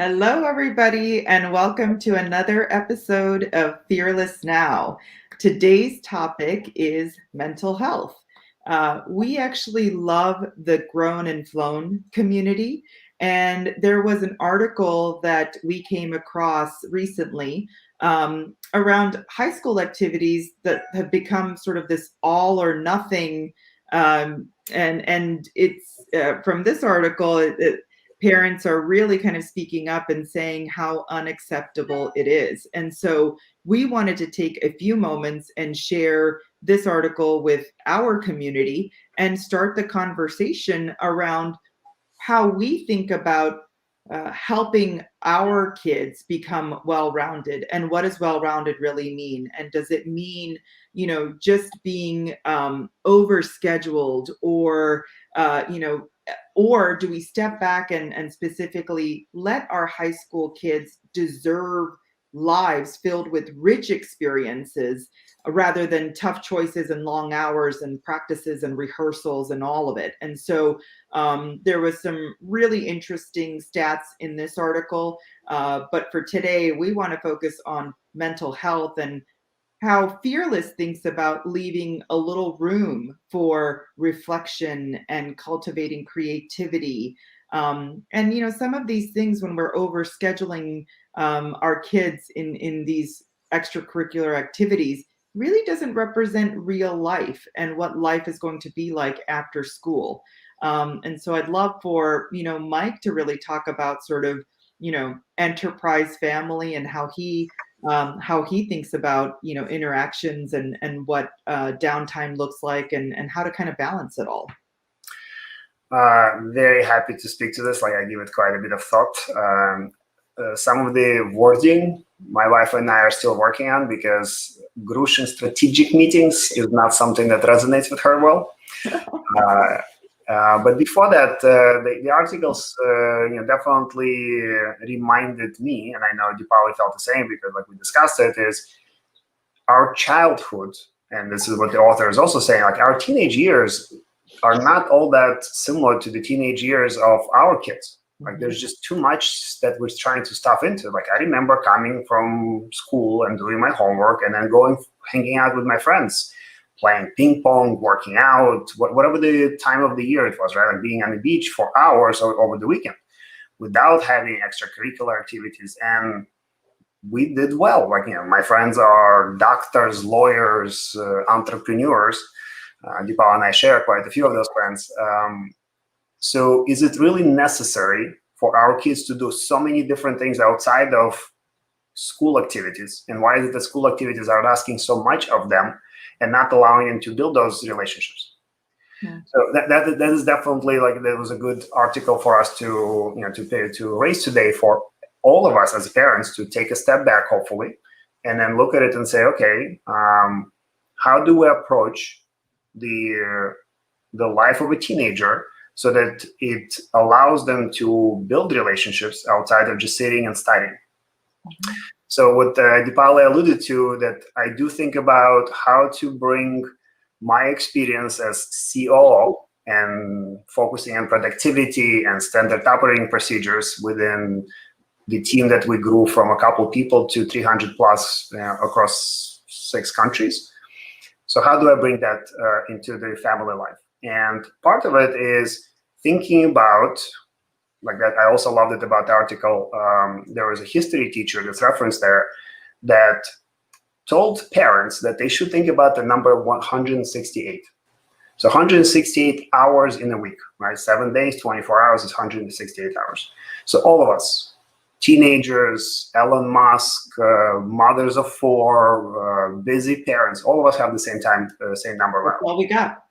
Hello, everybody, and welcome to another episode of Fearless Now. Today's topic is mental health. We actually love the Grown and Flown community, and there was an article that we came across recently around high school activities that have become sort of this all or nothing. And it's from this article, parents are really kind of speaking up and saying how unacceptable it is. And so we wanted to take a few moments and share this article with our community and start the conversation around how we think about helping our kids become well-rounded, and what does well-rounded really mean, and does it mean just being overscheduled, or do we step back and specifically let our high school kids deserve lives filled with rich experiences rather than tough choices and long hours and practices and rehearsals and all of it. And so there was some really interesting stats in this article, but for today we want to focus on mental health and how Fearless thinks about leaving a little room for reflection and cultivating creativity. And some of these things, when we're over scheduling our kids in these extracurricular activities, really doesn't represent real life and what life is going to be like after school. And so I'd love for Mike to really talk about sort of enterprise family and how he thinks about interactions and what downtime looks like, and how to kind of balance it all. Very happy to speak to this. I give it quite a bit of thought. Some of the wording my wife and I are still working on, because Grushin strategic meetings is not something that resonates with her well. But before that, the articles definitely reminded me, and I know Deepali felt the same because we discussed it, is our childhood, and this is what the author is also saying, our teenage years are not all that similar to the teenage years of our kids. There's just too much that we're trying to stuff into. I remember coming from school and doing my homework and then hanging out with my friends, playing ping pong, working out, whatever the time of the year it was, right? Being on the beach for hours over the weekend without having extracurricular activities. And we did well. My friends are doctors, lawyers, entrepreneurs. Deepal and I share quite a few of those friends. So is it really necessary for our kids to do so many different things outside of school activities? And why is it that school activities are asking so much of them and not allowing them to build those relationships? Yeah. So that is definitely that was a good article for us to raise today, for all of us as parents to take a step back, hopefully, and then look at it and say, okay, how do we approach the life of a teenager so that it allows them to build relationships outside of just sitting and studying? Mm-hmm. So what Deepali alluded to, that I do think about how to bring my experience as COO and focusing on productivity and standard operating procedures within the team that we grew from a couple people to 300 plus across 6 countries. So how do I bring that into the family life? And part of it is thinking about, that I also loved it about the article, there was a history teacher that's referenced there that told parents that they should think about the number 168. So 168 hours in a week, right? 7 days, 24 hours is 168 hours. So all of us, teenagers, Elon Musk, mothers of 4, busy parents, all of us have the same time, same number. That's all we got.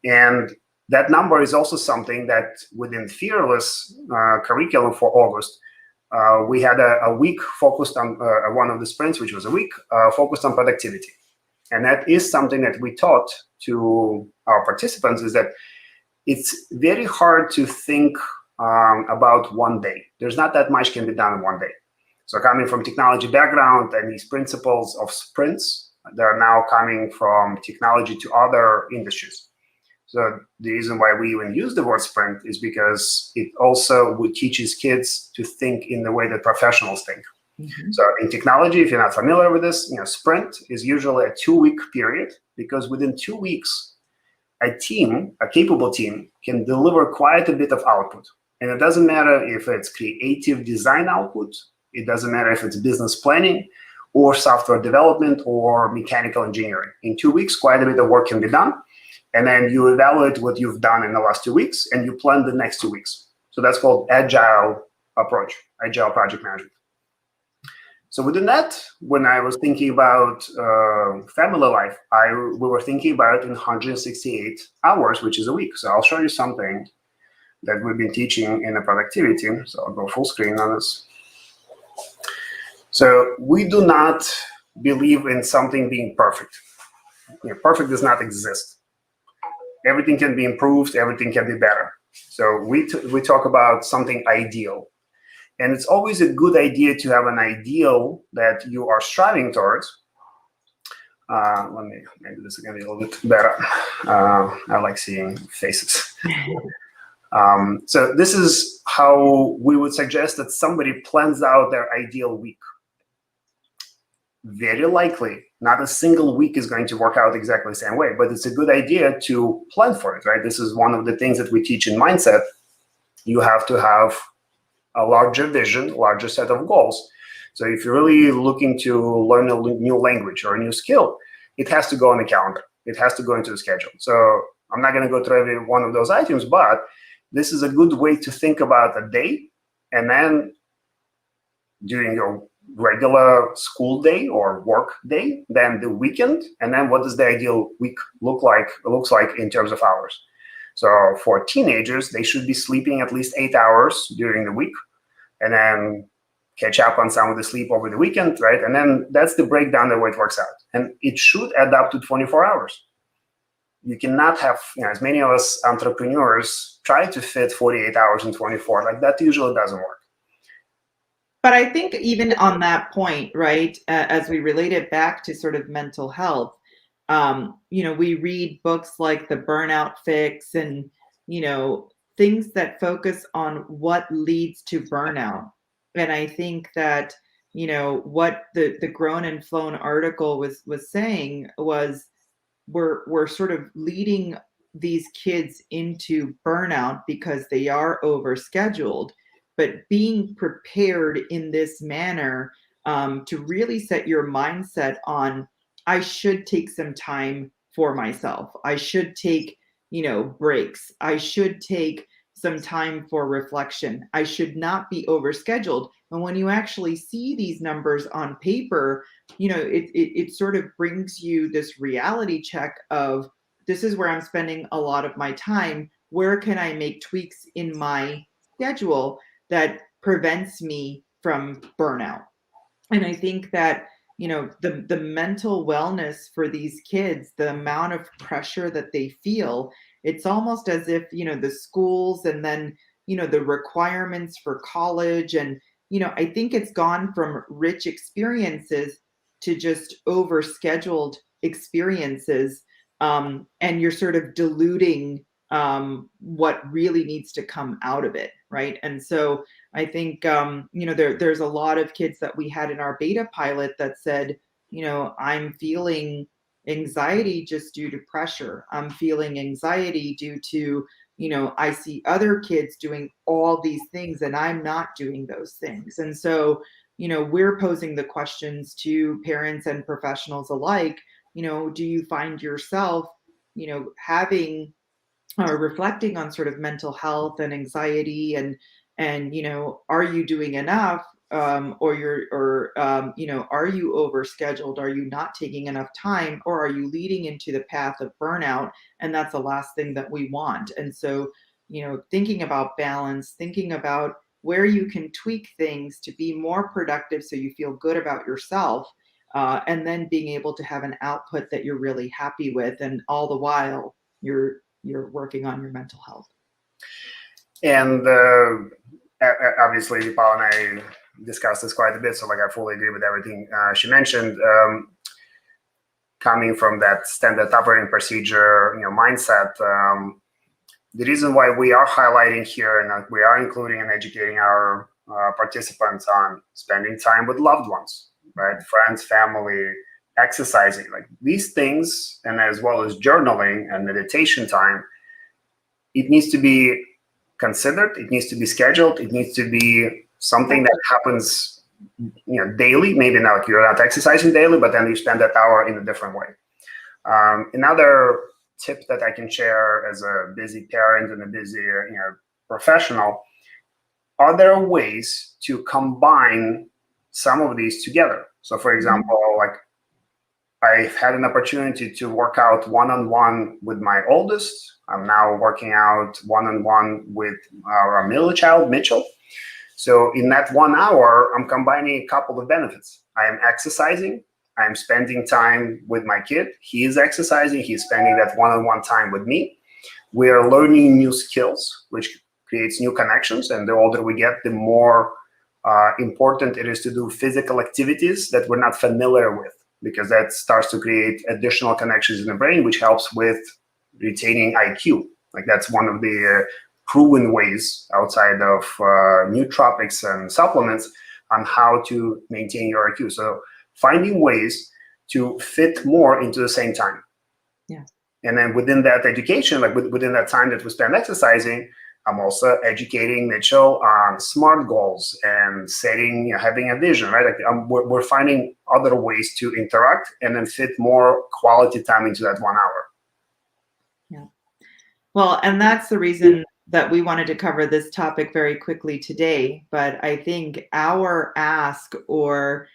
And that number is also something that within Fearless curriculum for August, we had a week focused on one of the sprints, which was a week focused on productivity. And that is something that we taught to our participants, is that it's very hard to think about one day. There's not that much can be done in one day. So coming from technology background, and these principles of sprints, they're now coming from technology to other industries. So the reason why we even use the word sprint is because it also teaches kids to think in the way that professionals think. Mhm. So in technology, if you're not familiar with this, sprint is usually a 2-week period, because within 2 weeks, a capable team, can deliver quite a bit of output. And it doesn't matter if it's creative design output, it doesn't matter if it's business planning or software development or mechanical engineering. In 2 weeks, quite a bit of work can be done. And then you evaluate what you've done in the last 2 weeks and you plan the next 2 weeks. So that's called agile approach, agile project management. So within that, when I was thinking about family life, we were thinking about it in 168 hours, which is a week. So I'll show you something that we've been teaching in the productivity. So I'll go full screen on this. So we do not believe in something being perfect. Perfect does not exist. Everything can be improved. Everything can be better. So we talk about something ideal. And it's always a good idea to have an ideal that you are striving towards. Maybe this is going to be a little bit better. I like seeing faces. So this is how we would suggest that somebody plans out their ideal week. Very likely, not a single week is going to work out exactly the same way, but it's a good idea to plan for it, right? This is one of the things that we teach in mindset. You have to have a larger vision, larger set of goals. So if you're really looking to learn a new language or a new skill, it has to go on the calendar. It has to go into the schedule. So I'm not going to go through every one of those items, but this is a good way to think about a day, and then during your regular school day or work day, then the weekend, and then what does the ideal week looks like in terms of hours. So for teenagers, they should be sleeping at least 8 hours during the week, and then catch up on some of the sleep over the weekend, right? And then that's the breakdown the way it works out. And it should add up to 24 hours. You cannot have, as many of us entrepreneurs try to fit 48 hours in 24. Like, that usually doesn't work. But I think even on that point, right, as we relate it back to sort of mental health, we read books like The Burnout Fix and, things that focus on what leads to burnout. And I think that, what the Grown and Flown article was saying was we're sort of leading these kids into burnout because they are overscheduled, but being prepared in this manner to really set your mindset on, I should take some time for myself. I should take, breaks. I should take some time for reflection. I should not be overscheduled. And when you actually see these numbers on paper, it sort of brings you this reality check of, this is where I'm spending a lot of my time. Where can I make tweaks in my schedule that prevents me from burnout? And I think that, the mental wellness for these kids, the amount of pressure that they feel, it's almost as if, the schools and then, the requirements for college. And, I think it's gone from rich experiences to just overscheduled experiences. And you're sort of diluting what really needs to come out of it, right? And so I think there's a lot of kids that we had in our beta pilot that said, I'm feeling anxiety just due to pressure. I'm feeling anxiety due to, I see other kids doing all these things and I'm not doing those things. And so, we're posing the questions to parents and professionals alike. Do you find yourself, having or reflecting on sort of mental health and anxiety, and are you doing enough, or are you overscheduled, are you not taking enough time, or are you leading into the path of burnout? And that's the last thing that we want. And so thinking about balance, thinking about where you can tweak things to be more productive so you feel good about yourself, and then being able to have an output that you're really happy with, and all the while you're working on your mental health. And obviously, Paul and I discussed this quite a bit, so I fully agree with everything she mentioned. coming from that standard operating procedure, mindset. The reason why we are highlighting here and we are including and educating our participants on spending time with loved ones, right? Friends, family, exercising, like these things, and as well as journaling and meditation time, it needs to be considered, it needs to be scheduled, it needs to be something that happens daily. Maybe not, you're not exercising daily, but then you spend that hour in a different way. Another tip that I can share as a busy parent and a busy professional, are there ways to combine some of these together? So for example, like I've had an opportunity to work out one-on-one with my oldest. I'm now working out one-on-one with our middle child, Mitchell. So in that 1 hour, I'm combining a couple of benefits. I am exercising, I'm spending time with my kid. He is exercising, he's spending that one-on-one time with me. We are learning new skills, which creates new connections. And the older we get, the more important it is to do physical activities that we're not familiar with, because that starts to create additional connections in the brain, which helps with retaining IQ. Like that's one of the proven ways outside of nootropics and supplements on how to maintain your IQ. So finding ways to fit more into the same time. Yeah. And then within that education, like within that time that we spend exercising, I'm also educating Mitchell on SMART goals and setting, having a vision, right? Like we're finding other ways to interact and then fit more quality time into that 1 hour. Yeah. Well, and that's the reason that we wanted to cover this topic very quickly today. But I think our ask or,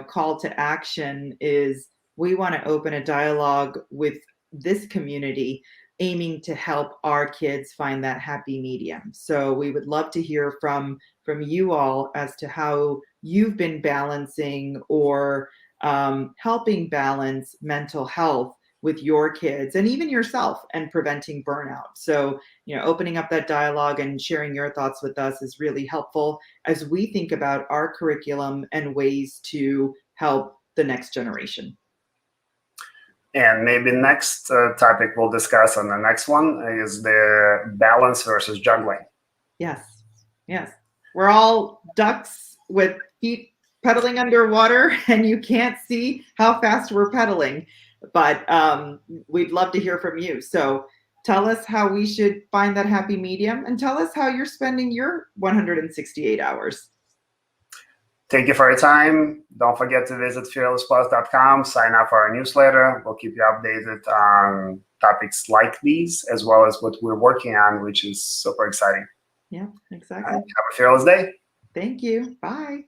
call to action is we want to open a dialogue with this community aiming to help our kids find that happy medium. So we would love to hear from you all as to how you've been balancing or helping balance mental health with your kids and even yourself and preventing burnout. So, opening up that dialogue and sharing your thoughts with us is really helpful as we think about our curriculum and ways to help the next generation. And maybe next topic we'll discuss on the next one is the balance versus juggling. Yes. Yes. We're all ducks with feet pedaling underwater and you can't see how fast we're pedaling, but we'd love to hear from you. So tell us how we should find that happy medium and tell us how you're spending your 168 hours. Thank you for your time. Don't forget to visit FearlessPlus.com, sign up for our newsletter. We'll keep you updated on topics like these, as well as what we're working on, which is super exciting. Yeah, exactly. Have a fearless day. Thank you. Bye.